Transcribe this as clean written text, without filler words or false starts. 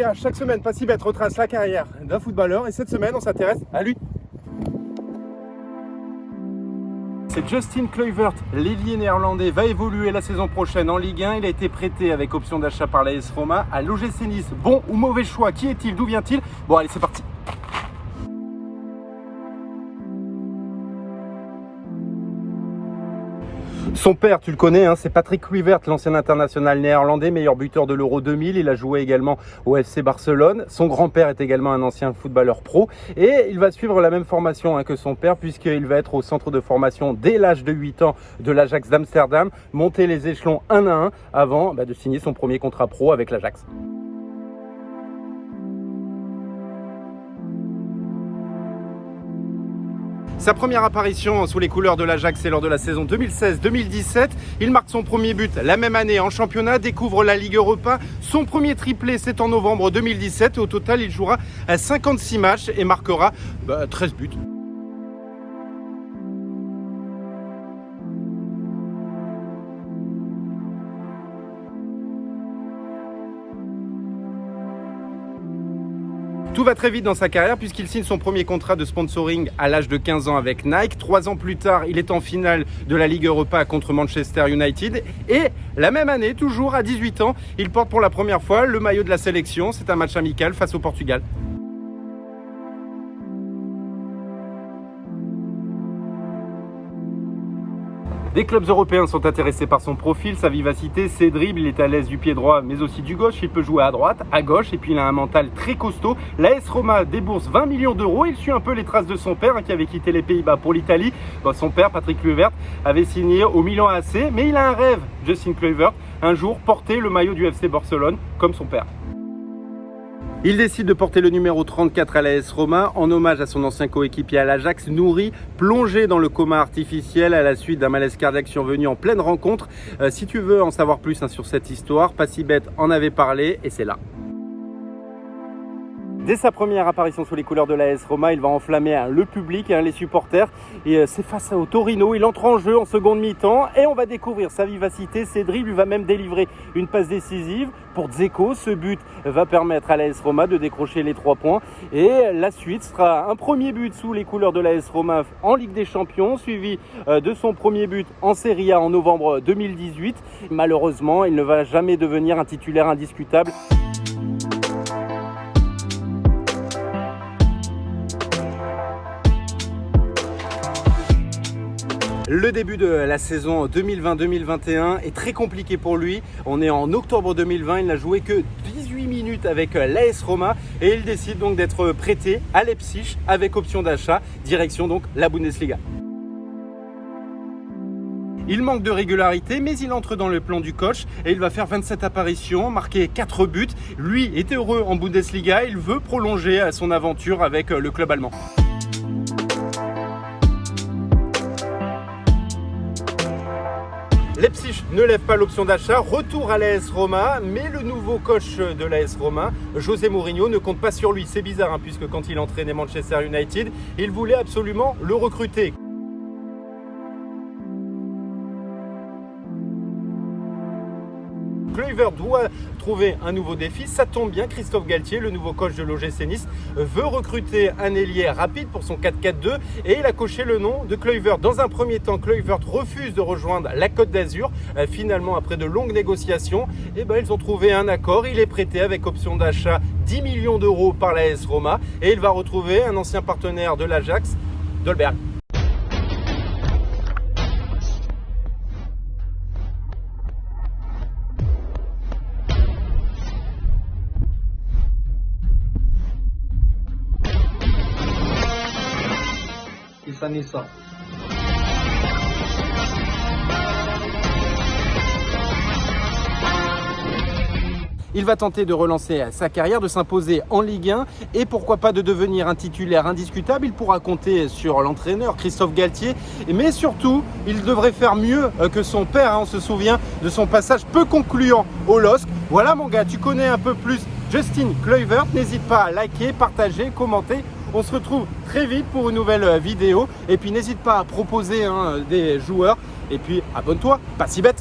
gars, chaque semaine, PassiBet retrace la carrière d'un footballeur et cette semaine, on s'intéresse à lui. C'est Justin Kluivert, l'ailier néerlandais, va évoluer la saison prochaine en Ligue 1. Il a été prêté avec option d'achat par l'AS Roma à l'OGC Nice. Bon ou mauvais choix? Qui est-il? D'où vient-il? Bon, allez, c'est parti. Son père, tu le connais, hein, c'est Patrick Kluivert, l'ancien international néerlandais, meilleur buteur de l'Euro 2000. Il a joué également au FC Barcelone. Son grand-père est également un ancien footballeur pro. Et il va suivre la même formation que son père, puisqu'il va être au centre de formation dès l'âge de 8 ans de l'Ajax d'Amsterdam, monter les échelons 1 à 1 avant de signer son premier contrat pro avec l'Ajax. Sa première apparition sous les couleurs de l'Ajax, c'est lors de la saison 2016-2017. Il marque son premier but la même année en championnat, découvre la Ligue Europa. Son premier triplé, c'est en novembre 2017. Et au total, il jouera 56 matchs et marquera 13 buts. Tout va très vite dans sa carrière puisqu'il signe son premier contrat de sponsoring à l'âge de 15 ans avec Nike. 3 ans plus tard, il est en finale de la Ligue Europa contre Manchester United. Et la même année, toujours à 18 ans, il porte pour la première fois le maillot de la sélection. C'est un match amical face au Portugal. Des clubs européens sont intéressés par son profil, sa vivacité, ses dribbles. Il est à l'aise du pied droit mais aussi du gauche. Il peut jouer à droite, à gauche et puis il a un mental très costaud. L'AS Roma débourse 20 millions d'euros. Il suit un peu les traces de son père qui avait quitté les Pays-Bas pour l'Italie. Son père, Patrick Kluivert, avait signé au Milan AC. Mais il a un rêve, Justin Kluivert, un jour porter le maillot du FC Barcelone comme son père. Il décide de porter le numéro 34 à l'AS Roma en hommage à son ancien coéquipier à l'Ajax, Nouri, plongé dans le coma artificiel à la suite d'un malaise cardiaque survenu en pleine rencontre. Si tu veux en savoir plus sur cette histoire, PassiBet en avait parlé et c'est là. Dès sa première apparition sous les couleurs de l'AS Roma, il va enflammer le public, les supporters. Et c'est face au Torino, il entre en jeu en seconde mi-temps et on va découvrir sa vivacité, ses dribbles. Il va même délivrer une passe décisive pour Dzeko. Ce but va permettre à l'AS Roma de décrocher les 3 points. Et la suite sera un premier but sous les couleurs de l'AS Roma en Ligue des Champions, suivi de son premier but en Serie A en novembre 2018. Malheureusement, il ne va jamais devenir un titulaire indiscutable. Le début de la saison 2020-2021 est très compliqué pour lui. On est en octobre 2020, il n'a joué que 18 minutes avec l'AS Roma et il décide donc d'être prêté à Leipzig avec option d'achat, direction donc la Bundesliga. Il manque de régularité, mais il entre dans le plan du coach et il va faire 27 apparitions, marquer 4 buts. Lui est heureux en Bundesliga, il veut prolonger son aventure avec le club allemand. Leipzig ne lève pas l'option d'achat, retour à l'AS Roma, mais le nouveau coach de l'AS Roma, José Mourinho, ne compte pas sur lui. C'est bizarre puisque quand il entraînait Manchester United, il voulait absolument le recruter. Kluivert doit trouver un nouveau défi, ça tombe bien, Christophe Galtier, le nouveau coach de l'OGC Nice, veut recruter un ailier rapide pour son 4-4-2 et il a coché le nom de Kluivert. Dans un premier temps, Kluivert refuse de rejoindre la Côte d'Azur. Finalement, après de longues négociations, ils ont trouvé un accord. Il est prêté avec option d'achat 10 millions d'euros par l'AS Roma et il va retrouver un ancien partenaire de l'Ajax, Dolberg. Nissa. Il va tenter de relancer sa carrière, de s'imposer en Ligue 1 et pourquoi pas de devenir un titulaire indiscutable. Il pourra compter sur l'entraîneur Christophe Galtier, mais surtout, il devrait faire mieux que son père. On se souvient de son passage peu concluant au LOSC. Voilà mon gars, tu connais un peu plus Justin Kluivert. N'hésite pas à liker, partager, commenter. On se retrouve très vite pour une nouvelle vidéo. Et puis n'hésite pas à proposer des joueurs. Et puis abonne-toi, PassiBet.